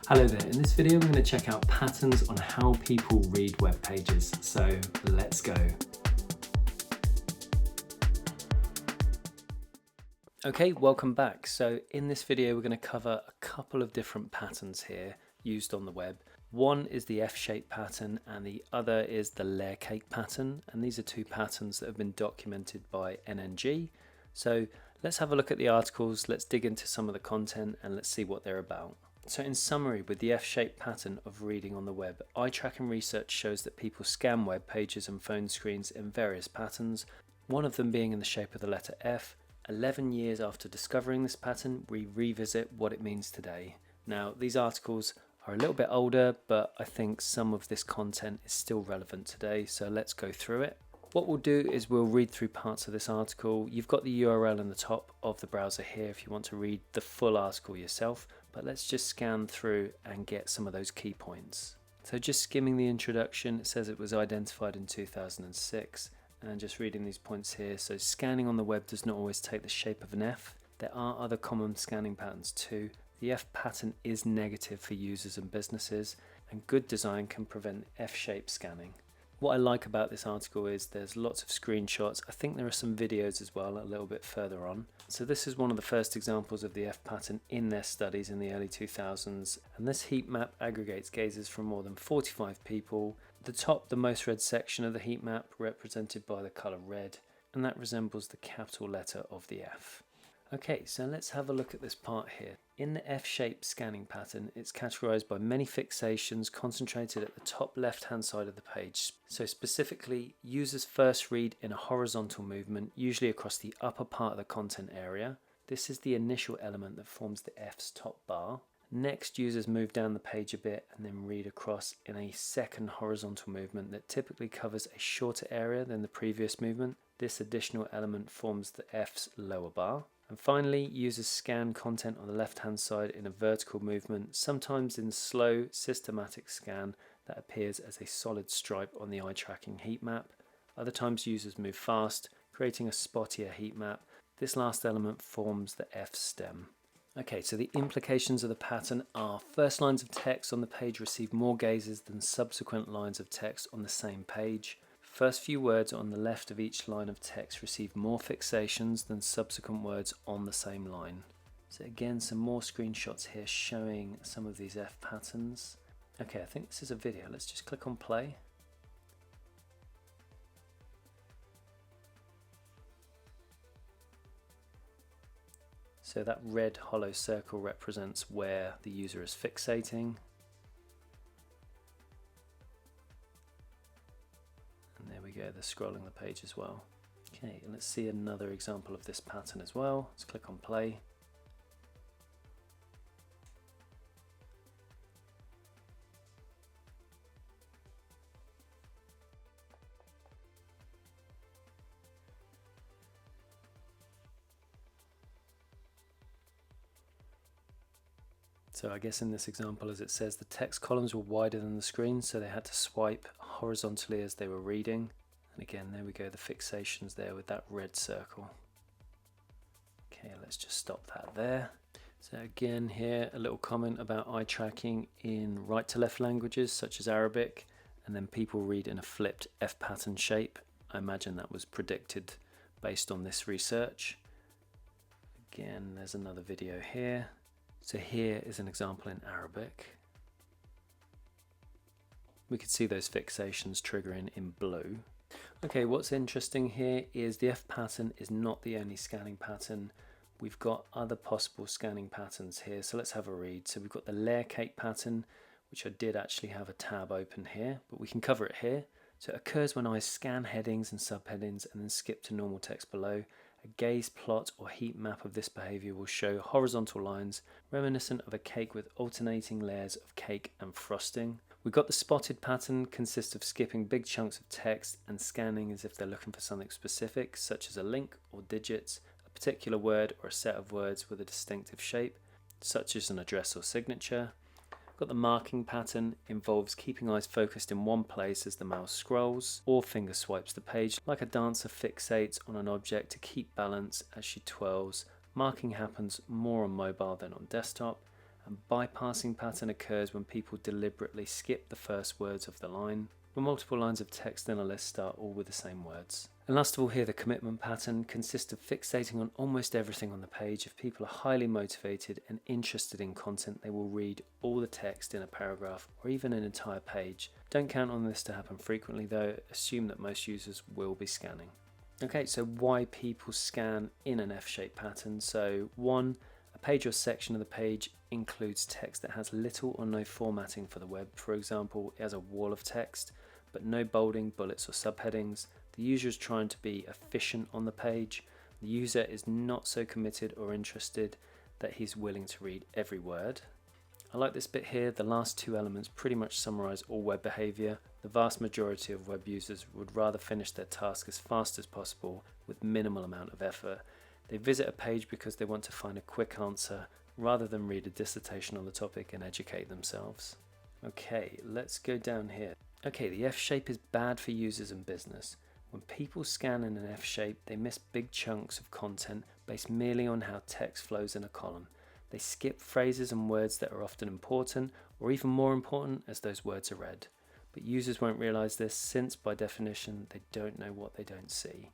Hello there, in this video we're going to check out patterns on how people read web pages, so let's go. Okay, welcome back. So in this video we're going to cover a couple of different patterns here used on the web. One is the F-shape pattern and the other is the layer cake pattern, and these are two patterns that have been documented by NNG. So let's have a look at the articles, let's dig into some of the content and let's see what they're about. So in summary, with the F-shaped pattern of reading on the web, eye tracking research shows that people scan web pages and phone screens in various patterns, one of them being in the shape of the letter F. 11 years after discovering this pattern, we revisit what it means today. Now, these articles are a little bit older, but I think some of this content is still relevant today, so let's go through it. What we'll do is we'll read through parts of this article. You've got the URL in the top of the browser here if you want to read the full article yourself, but let's just scan through and get some of those key points. So just skimming the introduction, it says it was identified in 2006, and just reading these points here. So scanning on the web does not always take the shape of an F. There are other common scanning patterns too. The F pattern is negative for users and businesses, and good design can prevent F-shaped scanning. What I like about this article is there's lots of screenshots. I think there are some videos as well a little bit further on. So this is one of the first examples of the F pattern in their studies in the early 2000s, and this heat map aggregates gazes from more than 45 people. The top, the most read section of the heat map, represented by the colour red, and that resembles the capital letter of the F. Okay, so let's have a look at this part here. In the F-shaped scanning pattern, it's categorized by many fixations concentrated at the top left-hand side of the page. So specifically, users first read in a horizontal movement, usually across the upper part of the content area. This is the initial element that forms the F's top bar. Next, users move down the page a bit and then read across in a second horizontal movement that typically covers a shorter area than the previous movement. This additional element forms the F's lower bar. And finally, users scan content on the left-hand side in a vertical movement, sometimes in slow, systematic scan that appears as a solid stripe on the eye tracking heat map. Other times users move fast, creating a spottier heat map. This last element forms the F stem. Okay, so the implications of the pattern are: first lines of text on the page receive more gazes than subsequent lines of text on the same page. First few words on the left of each line of text receive more fixations than subsequent words on the same line. So again, some more screenshots here showing some of these F patterns. Okay, I think this is a video. Let's just click on play. So that red hollow circle represents where the user is fixating. There we go, they're scrolling the page as well. Okay, let's see another example of this pattern as well. Let's click on play. So I guess in this example, as it says, the text columns were wider than the screen, so they had to swipe horizontally as they were reading. And again, there we go, the fixations there with that red circle. Okay, let's just stop that there. So again here, a little comment about eye tracking in right to left languages such as Arabic, and then people read in a flipped F pattern shape. I imagine that was predicted based on this research. Again, there's another video here. So here is an example in Arabic. We could see those fixations triggering in blue. Okay, what's interesting here is the F pattern is not the only scanning pattern. We've got other possible scanning patterns here, so let's have a read. So we've got the layer cake pattern, which I did actually have a tab open here, but we can cover it here. So it occurs when eyes scan headings and subheadings and then skip to normal text below. A gaze plot or heat map of this behavior will show horizontal lines reminiscent of a cake with alternating layers of cake and frosting. We've got the spotted pattern, consists of skipping big chunks of text and scanning as if they're looking for something specific, such as a link or digits, a particular word or a set of words with a distinctive shape, such as an address or signature. Got the marking pattern, involves keeping eyes focused in one place as the mouse scrolls or finger swipes the page, like a dancer fixates on an object to keep balance as she twirls. Marking happens more on mobile than on desktop. And bypassing pattern occurs when people deliberately skip the first words of the line, when multiple lines of text in a list start all with the same words. And last of all here, the commitment pattern consists of fixating on almost everything on the page. If people are highly motivated and interested in content, they will read all the text in a paragraph or even an entire page. Don't count on this to happen frequently though, assume that most users will be scanning. Okay, so why people scan in an F-shaped pattern? So 1, a page or section of the page includes text that has little or no formatting for the web. For example, it has a wall of text, but no bolding, bullets or subheadings. The user is trying to be efficient on the page. The user is not so committed or interested that he's willing to read every word. I like this bit here. The last 2 elements pretty much summarize all web behavior. The vast majority of web users would rather finish their task as fast as possible with minimal amount of effort. They visit a page because they want to find a quick answer rather than read a dissertation on the topic and educate themselves. Okay, let's go down here. Okay, the F shape is bad for users and business. When people scan in an F shape, they miss big chunks of content based merely on how text flows in a column. They skip phrases and words that are often important, or even more important as those words are read. But users won't realize this since, by definition, they don't know what they don't see.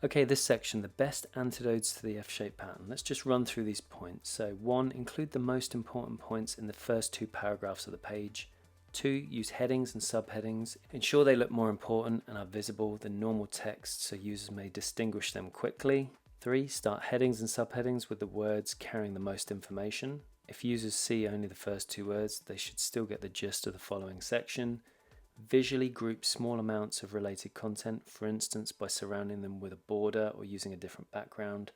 Okay, this section, the best antidotes to the F-shaped pattern. Let's just run through these points. So 1, include the most important points in the first 2 paragraphs of the page. 2, use headings and subheadings. Ensure they look more important and are visible than normal text so users may distinguish them quickly. 3, start headings and subheadings with the words carrying the most information. If users see only the first 2 words, they should still get the gist of the following section. Visually group small amounts of related content, for instance by surrounding them with a border or using a different background.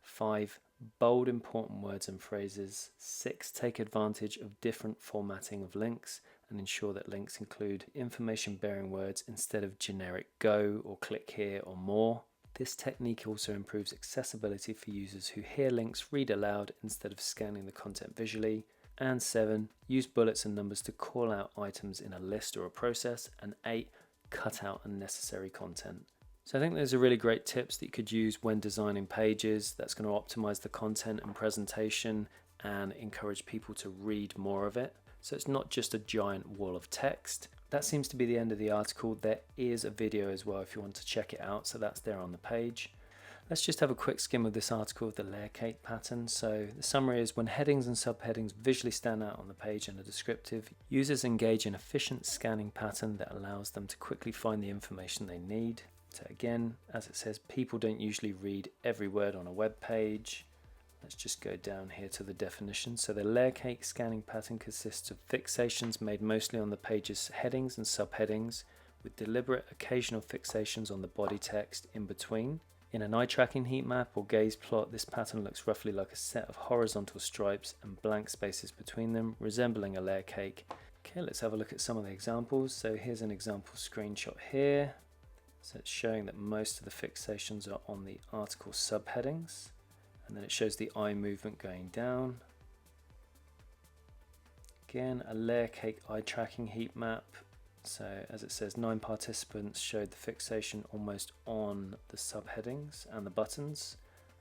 5, bold important words and phrases. 6, take advantage of different formatting of links and ensure that links include information bearing words instead of generic go or click here or more. This technique also improves accessibility for users who hear links read aloud instead of scanning the content visually. And 7, use bullets and numbers to call out items in a list or a process. And 8, cut out unnecessary content. So I think those are really great tips that you could use when designing pages. That's going to optimize the content and presentation and encourage people to read more of it. So it's not just a giant wall of text. That seems to be the end of the article. There is a video as well if you want to check it out, so that's there on the page. Let's just have a quick skim of this article of the layer cake pattern. So the summary is, when headings and subheadings visually stand out on the page and are descriptive, users engage in efficient scanning pattern that allows them to quickly find the information they need. So again, as it says, people don't usually read every word on a web page. Let's just go down here to the definition. So the layer cake scanning pattern consists of fixations made mostly on the page's headings and subheadings, with deliberate occasional fixations on the body text in between. In an eye tracking heat map or gaze plot, this pattern looks roughly like a set of horizontal stripes and blank spaces between them, resembling a layer cake. Okay, let's have a look at some of the examples. So here's an example screenshot here. So it's showing that most of the fixations are on the article subheadings. And then it shows the eye movement going down. Again, a layer cake eye tracking heat map. So as it says, 9 participants showed the fixation almost on the subheadings and the buttons.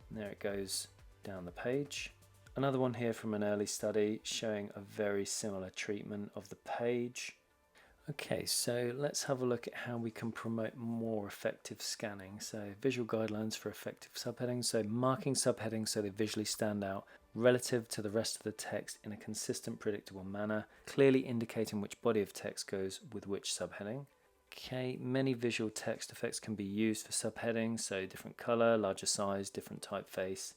And there it goes down the page. Another one here from an early study showing a very similar treatment of the page. Okay, so let's have a look at how we can promote more effective scanning. So visual guidelines for effective subheadings. So marking subheadings so they visually stand out relative to the rest of the text in a consistent, predictable manner, clearly indicating which body of text goes with which subheading. Okay, many visual text effects can be used for subheadings, so different color, larger size, different typeface,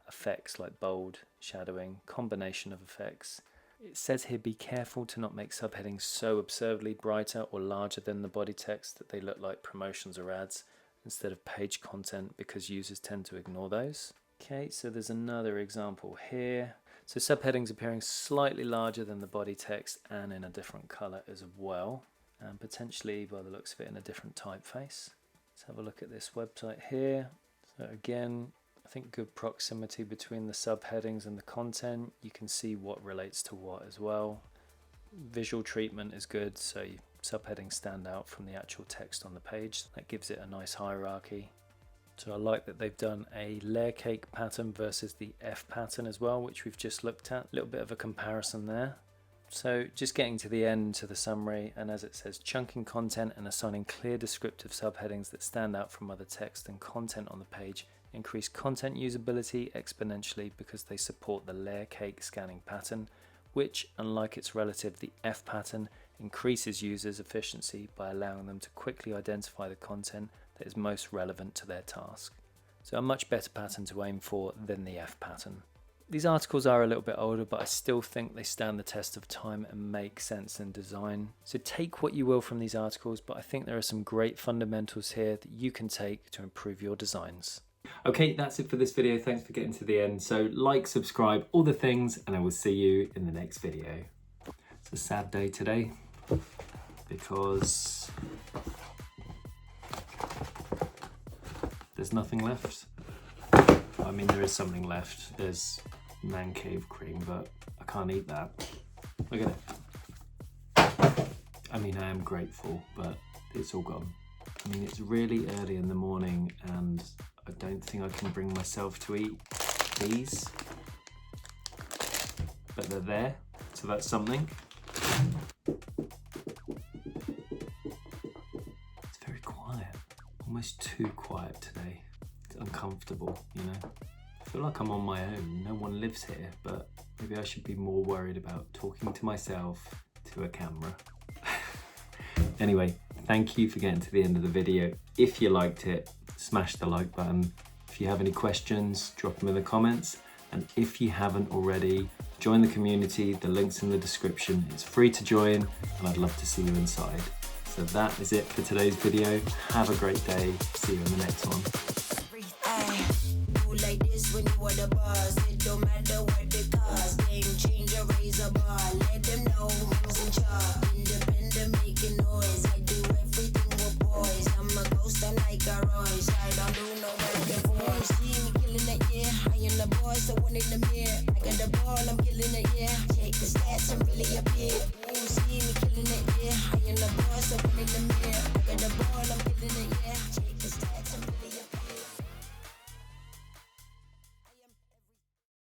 effects like bold, shadowing, combination of effects. It says here, be careful to not make subheadings so absurdly brighter or larger than the body text that they look like promotions or ads instead of page content, because users tend to ignore those. Okay, so there's another example here. So subheadings appearing slightly larger than the body text and in a different color as well, and potentially, by the looks of it, in a different typeface. Let's have a look at this website here. So again, I think good proximity between the subheadings and the content. You can see what relates to what as well. Visual treatment is good, so subheadings stand out from the actual text on the page. That gives it a nice hierarchy. So I like that they've done a layer cake pattern versus the F pattern as well, which we've just looked at. A little bit of a comparison there. So just getting to the end, to the summary, and as it says, chunking content and assigning clear descriptive subheadings that stand out from other text and content on the page increase content usability exponentially because they support the layer cake scanning pattern, which, unlike its relative, the F pattern, increases users' efficiency by allowing them to quickly identify the content that is most relevant to their task. So a much better pattern to aim for than the F pattern. These articles are a little bit older, but I still think they stand the test of time and make sense in design. So take what you will from these articles, but I think there are some great fundamentals here that you can take to improve your designs. Okay, that's it for this video. Thanks for getting to the end. So like, subscribe, all the things, and I will see you in the next video. It's a sad day today because there's nothing left. I mean, there is something left. There's man cave cream, but I can't eat that. Look at it. I mean, I am grateful, but it's all gone. I mean, it's really early in the morning and I don't think I can bring myself to eat these, but they're there, so that's something. It's very quiet, almost too quiet today. It's uncomfortable, you know. I feel like I'm on my own, no one lives here, but maybe I should be more worried about talking to myself to a camera. Anyway, thank you for getting to the end of the video. If you liked it, smash the like button. If you have any questions, drop them in the comments. And if you haven't already, join the community. The link's in the description. It's free to join and I'd love to see you inside. So that is it for today's video. Have a great day. See you in the next one. Like this when you are the boss, it don't matter what the cost. Game changer, raise a bar, let them know who's in charge. Independent, making noise, I do everything with boys. I'm a ghost, I'm like a Royce, I don't do no work before. See me killing it, yeah, I am the boss, the one in the mirror. I got the ball, I'm killing it, yeah. Check the stats and really appear. See me killing it, yeah, I am the boss, the one in the mirror. I got the